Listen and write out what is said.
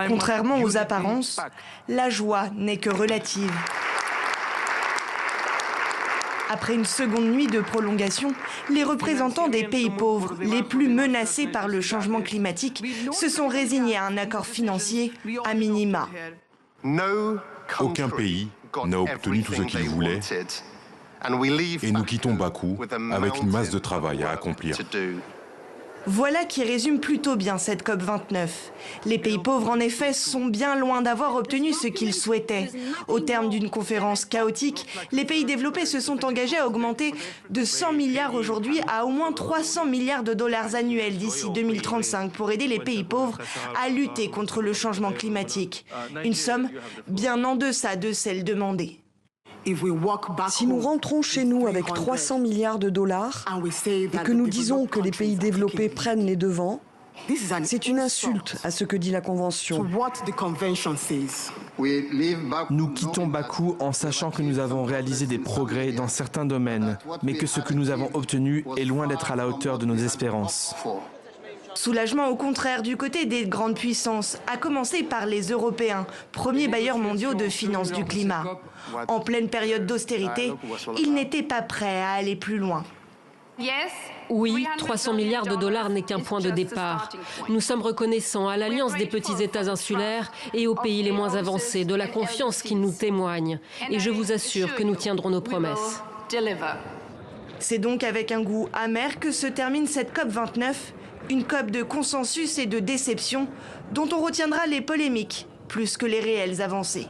Contrairement aux apparences, la joie n'est que relative. Après une seconde nuit de prolongation, les représentants des pays pauvres, les plus menacés par le changement climatique, se sont résignés à un accord financier à minima. Aucun pays n'a obtenu tout ce qu'il voulait et nous quittons Bakou avec une masse de travail à accomplir. Voilà qui résume plutôt bien cette COP29. Les pays pauvres, en effet, sont bien loin d'avoir obtenu ce qu'ils souhaitaient. Au terme d'une conférence chaotique, les pays développés se sont engagés à augmenter de 100 milliards aujourd'hui à au moins 300 milliards de dollars annuels d'ici 2035 pour aider les pays pauvres à lutter contre le changement climatique. Une somme bien en deçà de celle demandée. Si nous rentrons chez nous avec 300 milliards de dollars et que nous disons que les pays développés prennent les devants, c'est une insulte à ce que dit la Convention. Nous quittons Bakou en sachant que nous avons réalisé des progrès dans certains domaines, mais que ce que nous avons obtenu est loin d'être à la hauteur de nos espérances. Soulagement au contraire du côté des grandes puissances, à commencer par les Européens, premiers bailleurs mondiaux de finances du climat. En pleine période d'austérité, ils n'étaient pas prêts à aller plus loin. Oui, 300 milliards de dollars n'est qu'un point de départ. Nous sommes reconnaissants à l'Alliance des petits États insulaires et aux pays les moins avancés de la confiance qu'ils nous témoignent. Et je vous assure que nous tiendrons nos promesses. C'est donc avec un goût amer que se termine cette COP29, une COP de consensus et de déception dont on retiendra les polémiques plus que les réelles avancées.